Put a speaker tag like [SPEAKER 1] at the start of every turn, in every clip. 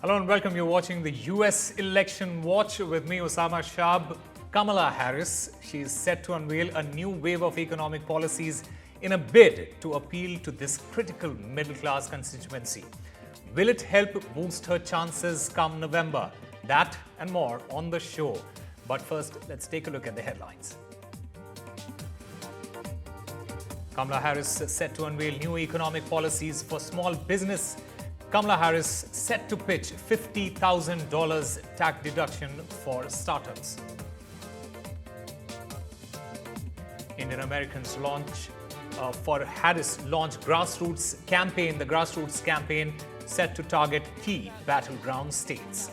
[SPEAKER 1] Hello and welcome. You're watching the US Election Watch with me, Osama Shaab. Kamala Harris, she is set to unveil a new wave of economic policies in a bid to appeal to this critical middle-class constituency. Will it help boost her chances come November? That and more on the show. But first, let's take a look at the headlines. Kamala Harris set to unveil new economic policies for small business. Kamala Harris set to pitch $50,000 tax deduction for startups. Indian Americans for Harris launch grassroots campaign. The grassroots campaign set to target key battleground states.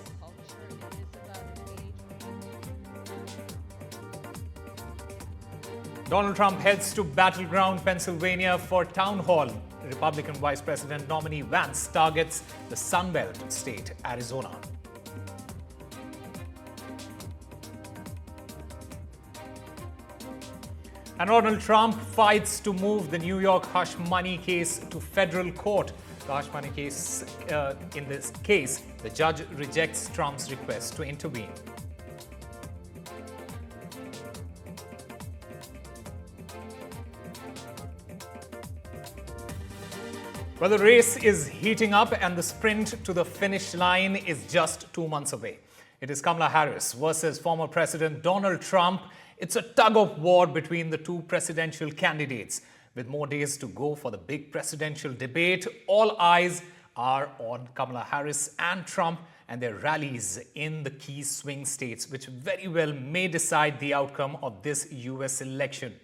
[SPEAKER 1] Donald Trump heads to Battleground, Pennsylvania for town hall. Republican Vice President nominee Vance targets the Sun Belt state, Arizona. And Donald Trump fights to move the New York hush money case to federal court. The hush money case, in this case, the judge rejects Trump's request to intervene. Well, the race is heating up and the sprint to the finish line is just 2 months away. It is Kamala Harris versus former President Donald Trump. It's a tug of war between the two presidential candidates. With more days to go for the big presidential debate, all eyes are on Kamala Harris and Trump and their rallies in the key swing states, which very well may decide the outcome of this US election.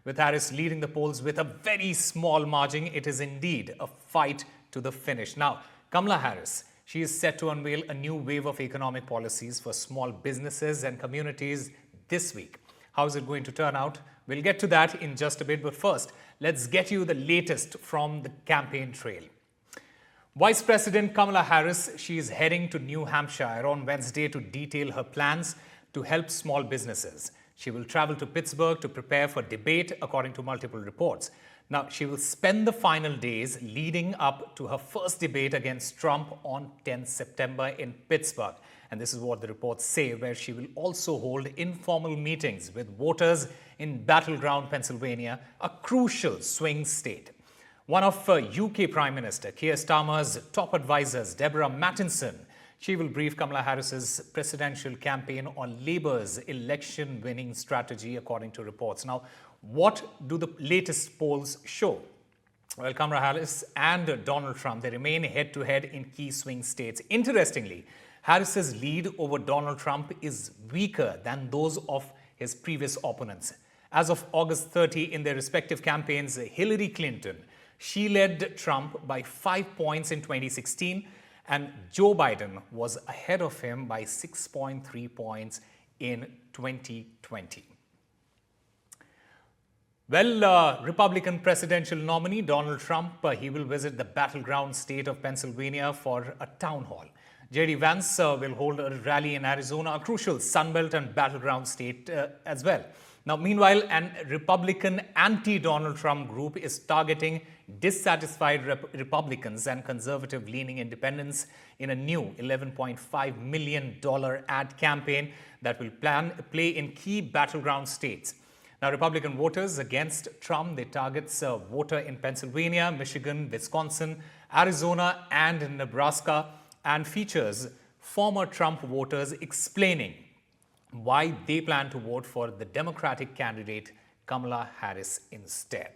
[SPEAKER 1] With Harris leading the polls with a very small margin, it is indeed a fight to the finish. Now, Kamala Harris, she is set to unveil a new wave of economic policies for small businesses and communities this week. How is it going to turn out? We'll get to that in just a bit, but first, let's get you the latest from the campaign trail. Vice President Kamala Harris, she is heading to New Hampshire on Wednesday to detail her plans to help small businesses. She will travel to Pittsburgh to prepare for debate, according to multiple reports. Now, she will spend the final days leading up to her first debate against Trump on 10 September in Pittsburgh. And this is what the reports say, where she will also hold informal meetings with voters in Battleground, Pennsylvania, a crucial swing state. One of UK Prime Minister Keir Starmer's top advisors, Deborah Mattinson, she will brief Kamala Harris's presidential campaign on Labour's election-winning strategy, according to reports. Now, what do the latest polls show? Well, Kamala Harris and Donald Trump, they remain head-to-head in key swing states. Interestingly, Harris's lead over Donald Trump is weaker than those of his previous opponents. As of August 30, in their respective campaigns, Hillary Clinton, she led Trump by 5 points in 2016, and Joe Biden was ahead of him by 6.3 points in 2020. Well, Republican presidential nominee Donald Trump, he will visit the battleground state of Pennsylvania for a town hall. J.D. Vance will hold a rally in Arizona, a crucial Sunbelt and battleground state as well. Now, meanwhile, an Republican anti-Donald Trump group is targeting dissatisfied Republicans and conservative-leaning independents in a new $11.5 million ad campaign that will play in key battleground states. Now, Republican voters against Trump, they target a voter in Pennsylvania, Michigan, Wisconsin, Arizona, and Nebraska, and features former Trump voters explaining why they plan to vote for the Democratic candidate Kamala Harris instead.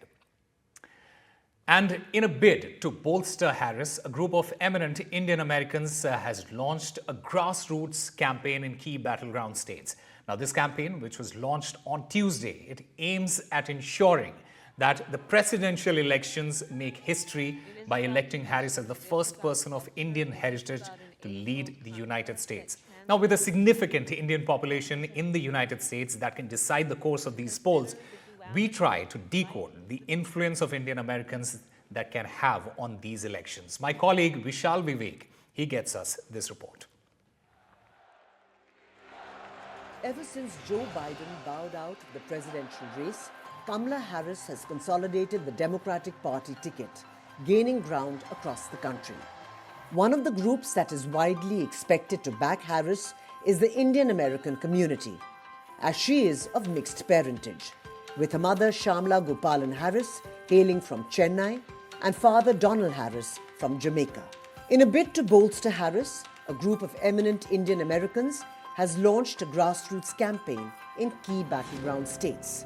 [SPEAKER 1] And in a bid to bolster Harris, a group of eminent Indian Americans has launched a grassroots campaign in key battleground states. Now, this campaign, which was launched on Tuesday, it aims at ensuring that the presidential elections make history by electing Harris as the first person of Indian heritage to lead the United States. Now, with a significant Indian population in the United States that can decide the course of these polls, we try to decode the influence of Indian Americans that can have on these elections. My colleague Vishal Vivek, he gets us this report.
[SPEAKER 2] Ever since Joe Biden bowed out of the presidential race, Kamala Harris has consolidated the Democratic Party ticket, gaining ground across the country. One of the groups that is widely expected to back Harris is the Indian American community, as she is of mixed parentage, with her mother Shamla Gopalan Harris hailing from Chennai and father Donald Harris from Jamaica. In a bid to bolster Harris, a group of eminent Indian Americans has launched a grassroots campaign in key battleground states.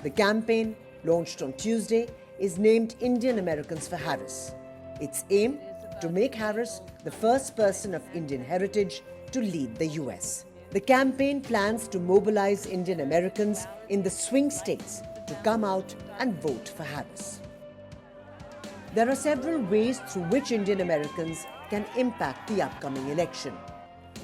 [SPEAKER 2] The campaign, launched on Tuesday, is named Indian Americans for Harris. Its aim, to make Harris the first person of Indian heritage to lead the US. The campaign plans to mobilize Indian Americans in the swing states to come out and vote for Harris. There are several ways through which Indian Americans can impact the upcoming election.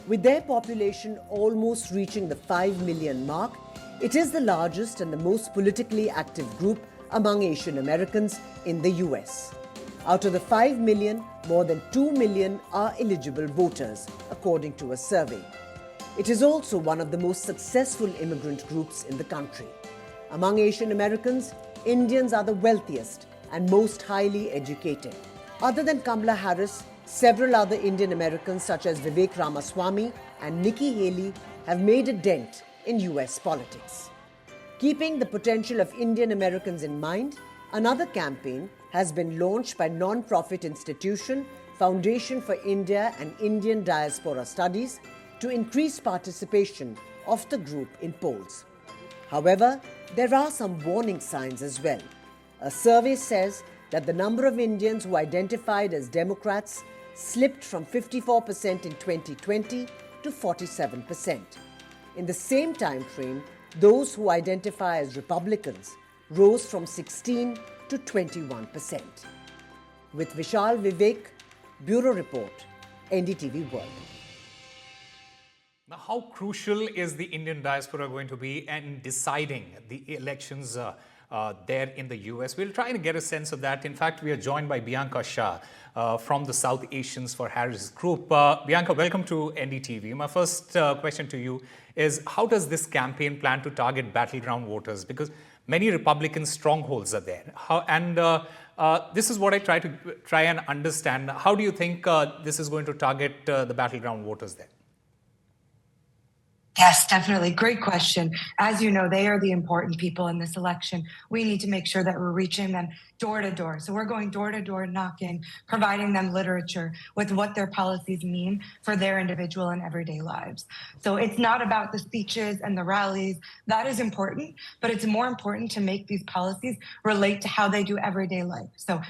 [SPEAKER 2] With their population almost reaching the 5 million mark, it is the largest and the most politically active group among Asian Americans in the US. Out of the 5 million, more than 2 million are eligible voters, according to a survey. It is also one of the most successful immigrant groups in the country. Among Asian Americans, Indians are the wealthiest and most highly educated. Other than Kamala Harris, several other Indian Americans such as Vivek Ramaswamy and Nikki Haley have made a dent in US politics. Keeping the potential of Indian Americans in mind, another campaign has been launched by non-profit institution Foundation for India and Indian Diaspora Studies to increase participation of the group in polls. However, there are some warning signs as well. A survey says that the number of Indians who identified as Democrats slipped from 54% in 2020 to 47%. In the same time frame, those who identify as Republicans rose from 16 to 21%. With Vishal Vivek, Bureau Report, NDTV World.
[SPEAKER 1] Now, how crucial is the Indian diaspora going to be in deciding the elections there in the US? We'll try and get a sense of that. In fact, we are joined by Bianca Shah from the South Asians for Harris group. Bianca, welcome to NDTV. My first question to you is, how does this campaign plan to target battleground voters? Because many Republican strongholds are there. This is what I try and understand. How do you think this is going to target the battleground voters there?
[SPEAKER 3] Yes, definitely. Great question. As you know, they are the important people in this election. We need to make sure that we're reaching them door to door. So we're going door to door knocking, providing them literature with what their policies mean for their individual and everyday lives. So it's not about the speeches and the rallies. That is important, but it's more important to make these policies relate to how they do everyday life. So,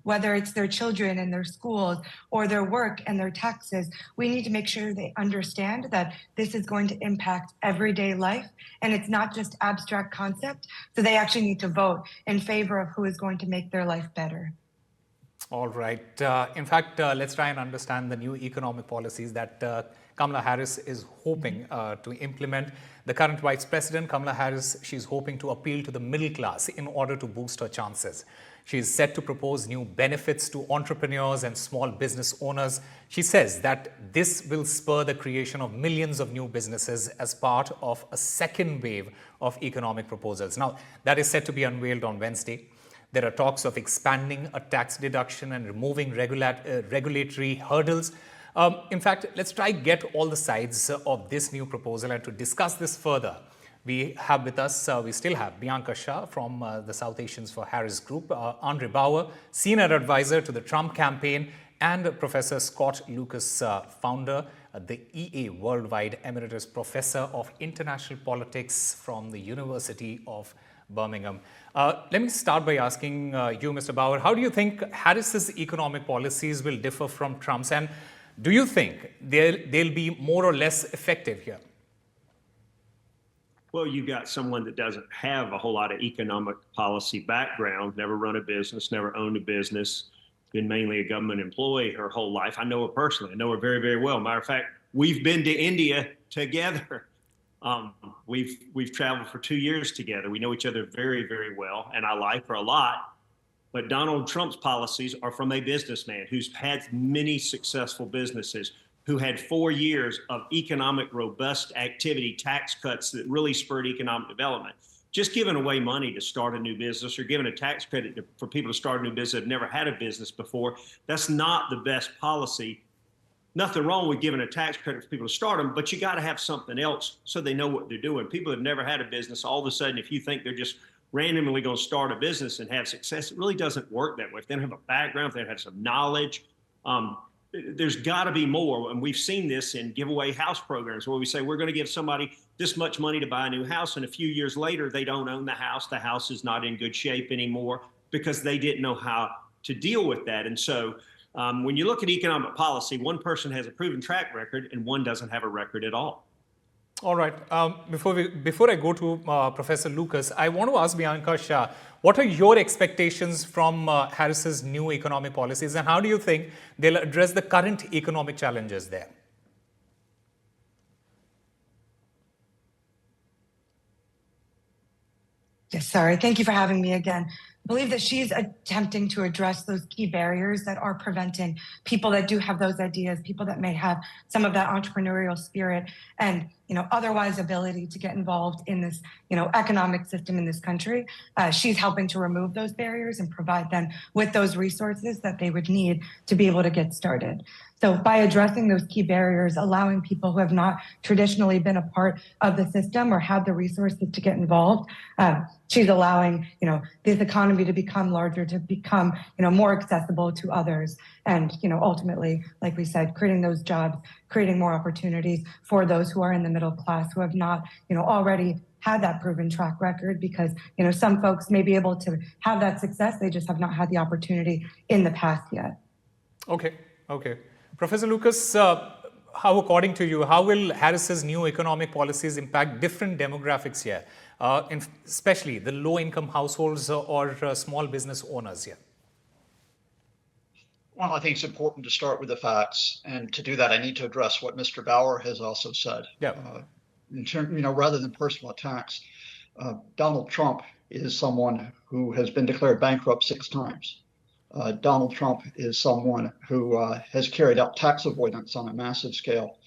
[SPEAKER 3] whether it's their children and their schools or their work and their taxes, we need to make sure they understand that this is going to impact everyday life, and it's not just abstract concept. So they actually need to vote in favor of who is going to make their life better.
[SPEAKER 1] All right. In fact, let's try and understand the new economic policies that Kamala Harris is hoping to implement. The current Vice President, Kamala Harris, she's hoping to appeal to the middle class in order to boost her chances. She is set to propose new benefits to entrepreneurs and small business owners. She says that this will spur the creation of millions of new businesses as part of a second wave of economic proposals. Now, that is set to be unveiled on Wednesday. There are talks of expanding a tax deduction and removing regulatory hurdles. In fact, let's try get all the sides of this new proposal, and to discuss this further, we have with us, we still have Bianca Shah from the South Asians for Harris group, Andre Bauer, Senior Advisor to the Trump campaign, and Professor Scott Lucas, founder, the EA Worldwide Emeritus Professor of International Politics from the University of Birmingham. Let me start by asking you, Mr. Bauer, how do you think Harris's economic policies will differ from Trump's, and do you think they'll be more or less effective here?
[SPEAKER 4] Well, you've got someone that doesn't have a whole lot of economic policy background, never run a business, never owned a business, been mainly a government employee her whole life. I know her personally. I know her very, very well. Matter of fact, we've been to India together. We've traveled for 2 years together. We know each other very, very well, and I like her a lot. But Donald Trump's policies are from a businessman who's had many successful businesses, who had 4 years of economic robust activity, tax cuts that really spurred economic development. just giving away money to start a new business or giving a tax credit for people to start a new business that have never had a business before, that's not the best policy. Nothing wrong with giving a tax credit for people to start them, but you got to have something else so they know what they're doing. People have never had a business. All of a sudden, if you think they're just randomly going to start a business and have success, it really doesn't work that way. If they don't have a background, if they don't have some knowledge, there's got to be more. And we've seen this in giveaway house programs where we say we're going to give somebody this much money to buy a new house, and a few years later, they don't own the house. The house is not in good shape anymore because they didn't know how to deal with that. And so when you look at economic policy, one person has a proven track record and one doesn't have a record at all.
[SPEAKER 1] All right. Before I go to Professor Lucas, I want to ask Bianca Shah, what are your expectations from Harris's new economic policies, and how do you think they'll address the current economic challenges there?
[SPEAKER 3] Yes, sorry. Thank you for having me again. I believe that she's attempting to address those key barriers that are preventing people that do have those ideas, people that may have some of that entrepreneurial spirit and, otherwise ability to get involved in this, economic system in this country. She's helping to remove those barriers and provide them with those resources that they would need to be able to get started. So by addressing those key barriers, allowing people who have not traditionally been a part of the system or have the resources to get involved, she's allowing, this economy to become larger, to become, more accessible to others. And, ultimately, like we said, creating those jobs, creating more opportunities for those who are in the middle class who have not, already had that proven track record because, some folks may be able to have that success. They just have not had the opportunity in the past yet.
[SPEAKER 1] Okay. Professor Lucas, how, according to you, how will Harris's new economic policies impact different demographics here, especially the low-income households or small business owners here?
[SPEAKER 5] Well, I think it's important to start with the facts, and to do that, I need to address what Mr. Bauer has also said.
[SPEAKER 1] Yeah.
[SPEAKER 5] Rather than personal attacks, Donald Trump is someone who has been declared bankrupt 6 times. Donald Trump is someone who has carried out tax avoidance on a massive scale,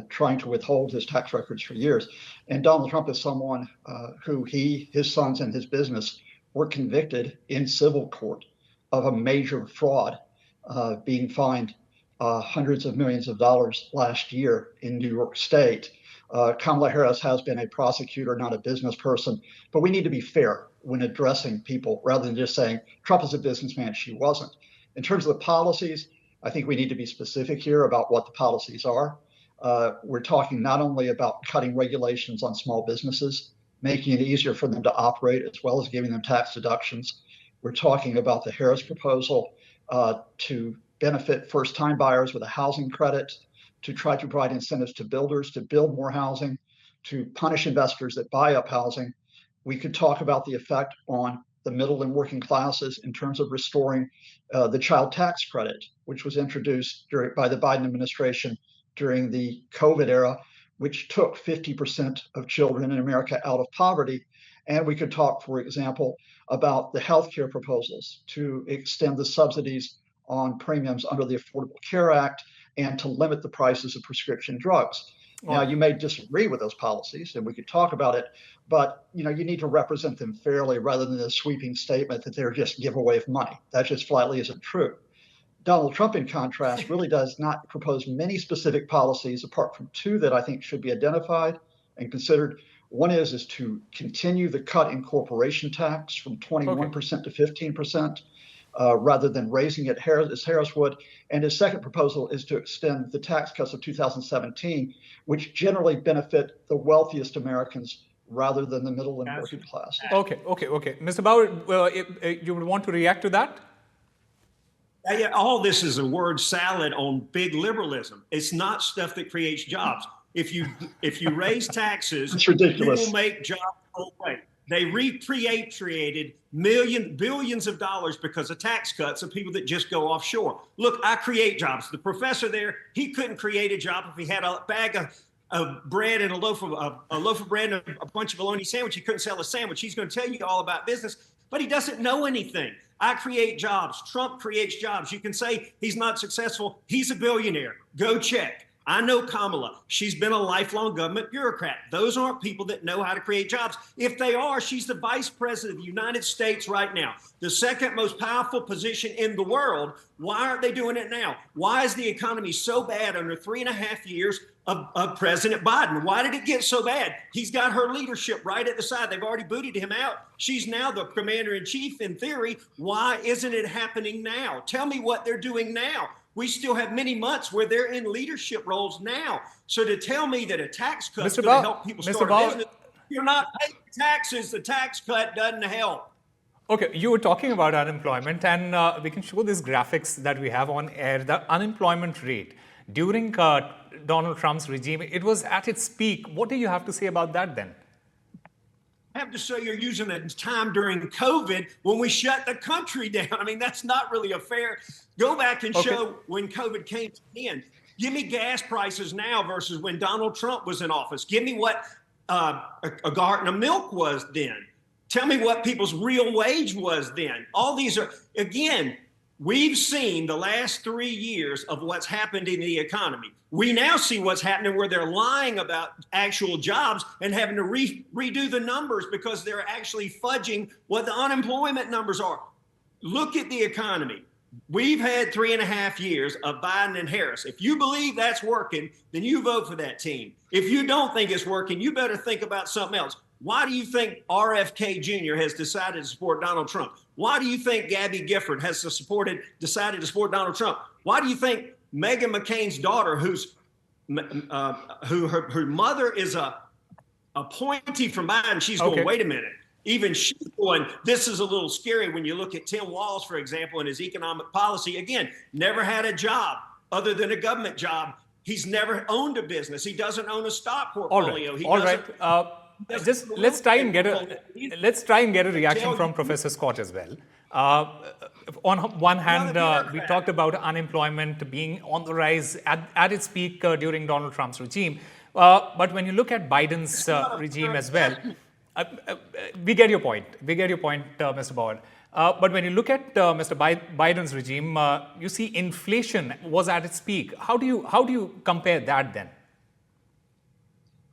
[SPEAKER 5] trying to withhold his tax records for years. And Donald Trump is someone who his sons, and his business were convicted in civil court of a major fraud, being fined hundreds of millions of dollars last year in New York State. Kamala Harris has been a prosecutor, not a business person, but we need to be fair when addressing people rather than just saying Trump is a businessman, she wasn't. In terms of the policies, I think we need to be specific here about what the policies are. We're talking not only about cutting regulations on small businesses, making it easier for them to operate, as well as giving them tax deductions. We're talking about the Harris proposal to benefit first-time buyers with a housing credit, to try to provide incentives to builders to build more housing, to punish investors that buy up housing. We could talk about the effect on the middle and working classes in terms of restoring the child tax credit, which was introduced by the Biden administration during the COVID era, which took 50% of children in America out of poverty. And we could talk, for example, about the healthcare proposals to extend the subsidies on premiums under the Affordable Care Act and to limit the prices of prescription drugs. Now, you may disagree with those policies, and we could talk about it, but you need to represent them fairly rather than a sweeping statement that they're just giveaway of money. That just flatly isn't true. Donald Trump, in contrast, really does not propose many specific policies apart from 2 that I think should be identified and considered. One is to continue the cut in corporation tax from 21% to 15%. Rather than raising it as Harris would. And his second proposal is to extend the tax cuts of 2017, which generally benefit the wealthiest Americans rather than the middle and working class.
[SPEAKER 1] Okay. Mr. Bauer, you would want to react to that?
[SPEAKER 4] Yeah, all this is a word salad on big liberalism. It's not stuff that creates jobs. If you raise taxes,
[SPEAKER 5] it's ridiculous.
[SPEAKER 4] You will make jobs go away. They repatriated billions of dollars because of tax cuts of people that just go offshore. Look, I create jobs. The professor there, he couldn't create a job if he had a bag of bread and a loaf of bread and a bunch of bologna sandwich. He couldn't sell a sandwich. He's going to tell you all about business, but he doesn't know anything. I create jobs. Trump creates jobs. You can say he's not successful. He's a billionaire. Go check. I know Kamala. She's been a lifelong government bureaucrat. Those aren't people that know how to create jobs. If they are, she's the vice president of the United States right now, the second most powerful position in the world. Why aren't they doing it now? Why is the economy so bad under 3.5 years of President Biden? Why did it get so bad? He's got her leadership right at the side. They've already booted him out. She's now the commander in chief in theory. Why isn't it happening now? Tell me what they're doing now. We still have many months where they're in leadership roles now. So to tell me that a tax cut is going to help people start a business, you're not paying taxes. The tax cut doesn't help.
[SPEAKER 1] Okay, you were talking about unemployment, and we can show these graphics that we have on air. The unemployment rate during Donald Trump's regime, it was at its peak. What do you have to say about that then?
[SPEAKER 4] I have to say you're using a time during COVID when we shut the country down. I mean, that's not really a fair. Go back and show when COVID came to the end. Give me gas prices now versus when Donald Trump was in office. Give me what a carton of milk was then. Tell me what people's real wage was then. All these are, again, we've seen the last 3 years of what's happened in the economy. We now see what's happening where they're lying about actual jobs and having to redo the numbers because they're actually fudging what the unemployment numbers are. Look at the economy. We've had 3.5 years of Biden and Harris. If you believe that's working, then you vote for that team. If you don't think it's working, you better think about something else. Why do you think RFK Jr. has decided to support Donald Trump? Why do you think Gabby Gifford has decided to support Donald Trump? Why do you think Meghan McCain's daughter, her mother is a appointee from Biden, she's going, wait a minute. Even she's going, this is a little scary when you look at Tim Walz, for example, and his economic policy. Again, never had a job other than a government job. He's never owned a business. He doesn't own a stock portfolio.
[SPEAKER 1] All right. Just let's try and get a reaction from Professor Scott as well. On one hand, we talked about unemployment being on the rise at its peak during Donald Trump's regime. But when you look at Biden's regime as well, we get your point. Mr. Bauer. But when you look at Mr. Biden's regime, you see inflation was at its peak. How do you compare that then?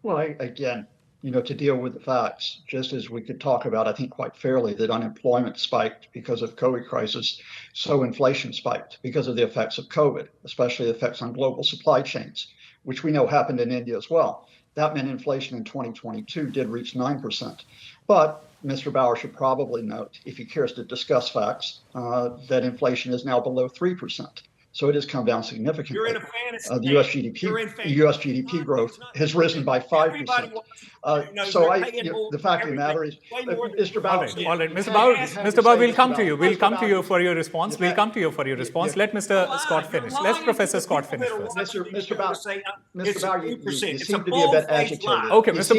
[SPEAKER 5] Well, again, to deal with the facts, just as we could talk about, I think quite fairly, that unemployment spiked because of COVID crisis, so inflation spiked because of the effects of COVID, especially the effects on global supply chains, which we know happened in India as well. That meant inflation in 2022 did reach 9%. But Mr. Bauer should probably note, if he cares to discuss facts, that inflation is now below 3%. So it has come down significantly.
[SPEAKER 4] You're in a fantasy.
[SPEAKER 5] The U.S. GDP growth has risen by 5%. The fact of the matter is, Mr. Bauer.
[SPEAKER 1] All right, Mr. Bauer, we'll come to you. We'll come to you for your response. Let Mr. Scott finish. Let Professor Scott finish first.
[SPEAKER 5] Mr. Bauer, you seem to be a bit agitated.
[SPEAKER 1] Okay, Mr.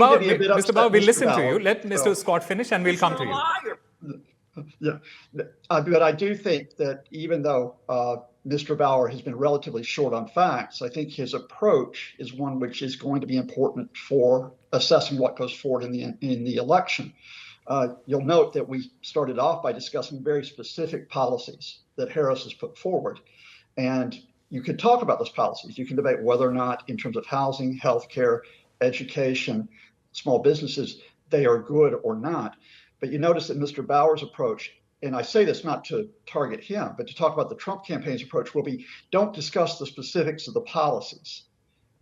[SPEAKER 1] Bauer, we'll listen to you. Let Mr. Scott finish, and we'll come to you.
[SPEAKER 5] Yeah, but I do think that even though Mr. Bauer has been relatively short on facts, I think his approach is one which is going to be important for assessing what goes forward in the election. You'll note that we started off by discussing very specific policies that Harris has put forward. And you could talk about those policies. You can debate whether or not, in terms of housing, healthcare, education, small businesses, they are good or not. But you notice that Mr. Bauer's approach, and I say this not to target him, but to talk about the Trump campaign's approach, will be don't discuss the specifics of the policies.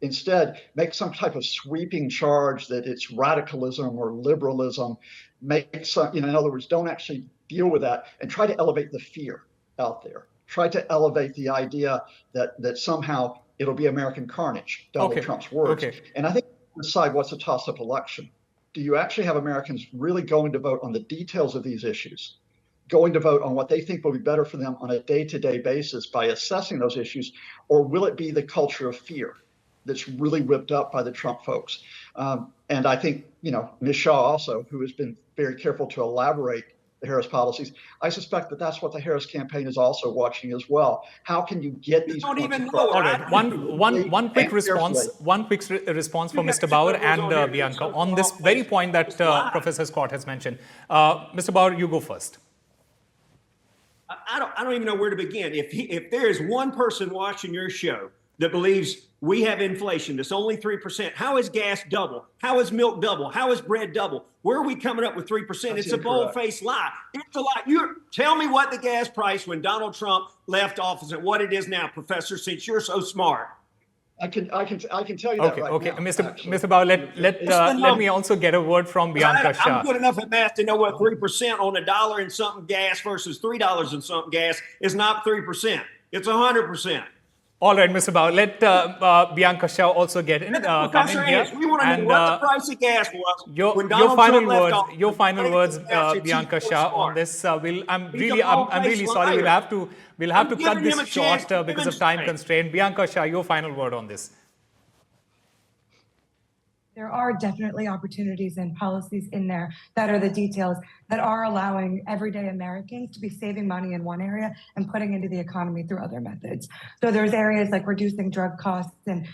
[SPEAKER 5] Instead, make some type of sweeping charge that it's radicalism or liberalism. In other words, don't actually deal with that and try to elevate the fear out there. Try to elevate the idea that somehow it'll be American carnage, Donald Trump's words. And I think decide what's a toss-up election. Do you actually have Americans really going to vote on the details of these issues, going to vote on what they think will be better for them on a day-to-day basis by assessing those issues, or will it be the culture of fear that's really whipped up by the Trump folks? And I think, Ms. Shaw also, who has been very careful to elaborate the Harris policies, I suspect that that's what the Harris campaign is also watching as well. How can you get these points across?
[SPEAKER 1] All right, one quick response for Mr. Bauer and Bianca on this very point that Professor Scott has mentioned. Mr. Bauer, you go first.
[SPEAKER 4] I don't even know where to begin. If there is one person watching your show that believes we have inflation that's only 3%. How is gas double? How is milk double? How is bread double? Where are we coming up with 3%? It's a bold-faced lie. It's a lie. Tell me what the gas price when Donald Trump left office and what it is now, Professor, since you're so smart.
[SPEAKER 5] I can tell you that right now.
[SPEAKER 1] Mr. Bao, let me also get a word from Bianca Shaab.
[SPEAKER 4] I'm good enough at math to know what 3% on $1 and something gas versus $3 and something gas is not 3%. It's 100%.
[SPEAKER 1] All right, Mr. Bao, let Bianca Shaab also get in. Come in here.
[SPEAKER 4] We want to know what the price of gas was when
[SPEAKER 1] Donald Trump left office. Your final words, Bianca Shaab, on this. I'm really sorry. We'll have to cut this short because of time constraint. Bianca Shaab, your final word on this.
[SPEAKER 3] There are definitely opportunities and policies in there that are the details that are allowing everyday Americans to be saving money in one area and putting into the economy through other methods. So there's areas like reducing drug costs and,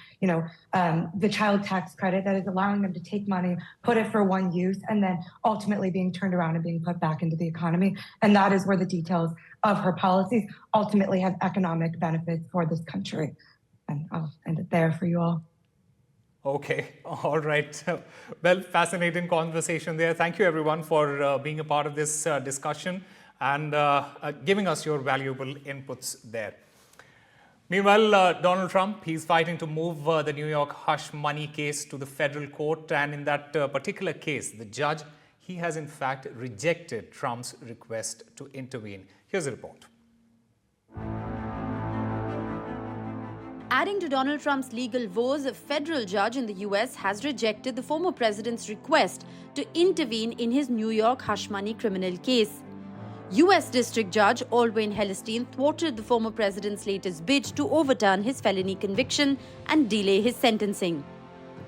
[SPEAKER 3] the child tax credit that is allowing them to take money, put it for one use, and then ultimately being turned around and being put back into the economy. And that is where the details of her policies ultimately have economic benefits for this country. And I'll end it there for you all.
[SPEAKER 1] Okay, all right. Well, fascinating conversation there. Thank you, everyone, for being a part of this discussion and giving us your valuable inputs there. Meanwhile, Donald Trump, he's fighting to move the New York hush money case to the federal court. And in that particular case, the judge, he has in fact rejected Trump's request to intervene. Here's a report.
[SPEAKER 6] Adding to Donald Trump's legal woes, a federal judge in the U.S. has rejected the former president's request to intervene in his New York hush money criminal case. U.S. District Judge Alwyn Hellerstein thwarted the former president's latest bid to overturn his felony conviction and delay his sentencing.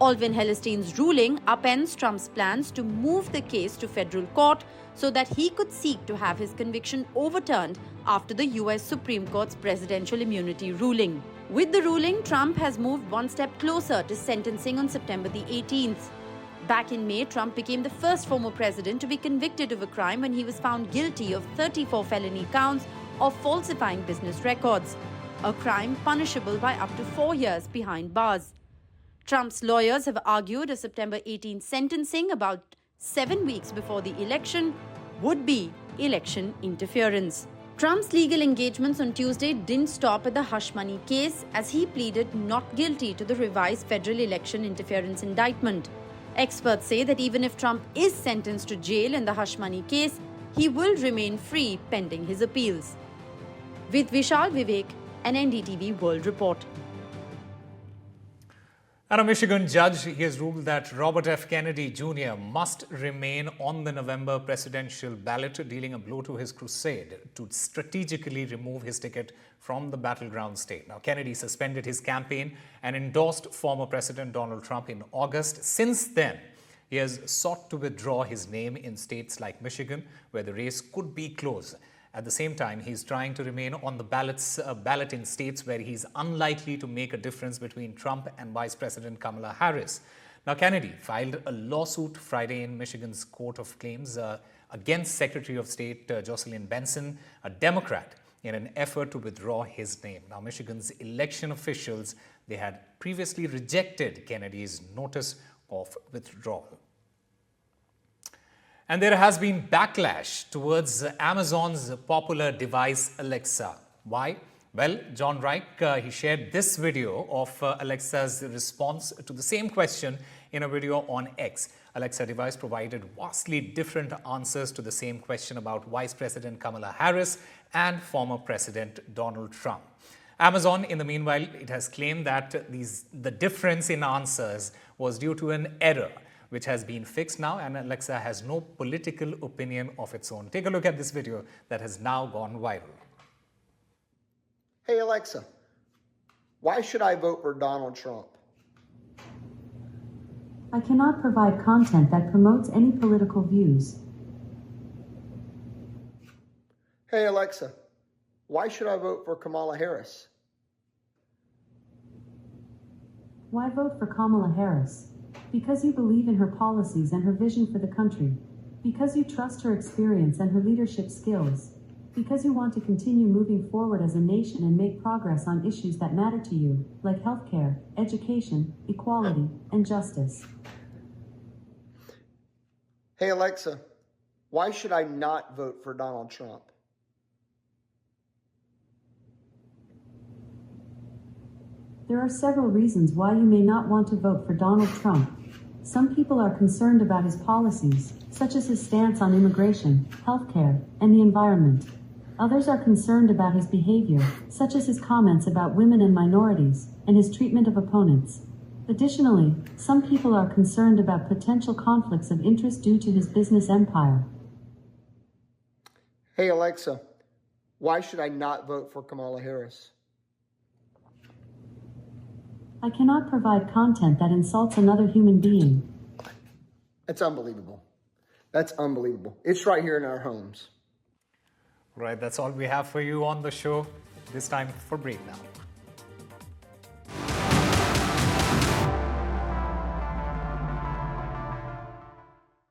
[SPEAKER 6] Alwyn Hellerstein's ruling upends Trump's plans to move the case to federal court so that he could seek to have his conviction overturned after the U.S. Supreme Court's presidential immunity ruling. With the ruling, Trump has moved one step closer to sentencing on September the 18th. Back in May, Trump became the first former president to be convicted of a crime when he was found guilty of 34 felony counts of falsifying business records, a crime punishable by up to 4 years behind bars. Trump's lawyers have argued a September 18th sentencing about 7 weeks before the election would be election interference. Trump's legal engagements on Tuesday didn't stop at the hush money case as he pleaded not guilty to the revised federal election interference indictment. Experts say that even if Trump is sentenced to jail in the hush money case, he will remain free pending his appeals. With Vishal Vivek, an NDTV World Report.
[SPEAKER 1] And a Michigan judge, he has ruled that Robert F. Kennedy Jr. must remain on the November presidential ballot, dealing a blow to his crusade to strategically remove his ticket from the Battleground state. Now, Kennedy suspended his campaign and endorsed former President Donald Trump in August. Since then, he has sought to withdraw his name in states like Michigan, where the race could be close. At the same time, he's trying to remain on the ballot in states where he's unlikely to make a difference between Trump and Vice President Kamala Harris. Now, Kennedy filed a lawsuit Friday in Michigan's Court of Claims against Secretary of State Jocelyn Benson, a Democrat, in an effort to withdraw his name. Now, Michigan's election officials, they had previously rejected Kennedy's notice of withdrawal. And there has been backlash towards Amazon's popular device Alexa. Why? Well, John Reich, he shared this video of Alexa's response to the same question in a video on X. Alexa device provided vastly different answers to the same question about Vice President Kamala Harris and former President Donald Trump. Amazon, in the meanwhile, it has claimed that the difference in answers was due to an error, which has been fixed now, and Alexa has no political opinion of its own. Take a look at this video that has now gone viral.
[SPEAKER 7] Hey Alexa, why should I vote for Donald Trump?
[SPEAKER 8] I cannot provide content that promotes any political views.
[SPEAKER 7] Hey Alexa, why should I vote for Kamala Harris?
[SPEAKER 8] Why vote for Kamala Harris? Because you believe in her policies and her vision for the country. Because you trust her experience and her leadership skills. Because you want to continue moving forward as a nation and make progress on issues that matter to you, like healthcare, education, equality, and justice.
[SPEAKER 7] Hey Alexa, why should I not vote for Donald Trump?
[SPEAKER 8] There are several reasons why you may not want to vote for Donald Trump. Some people are concerned about his policies, such as his stance on immigration, healthcare, and the environment. Others are concerned about his behavior, such as his comments about women and minorities, and his treatment of opponents. Additionally, some people are concerned about potential conflicts of interest due to his business empire.
[SPEAKER 7] Hey Alexa, why should I not vote for Kamala Harris?
[SPEAKER 8] I cannot provide content that insults another human being.
[SPEAKER 7] That's unbelievable. That's unbelievable. It's right here in our homes.
[SPEAKER 1] Right, that's all we have for you on the show. This time for break now.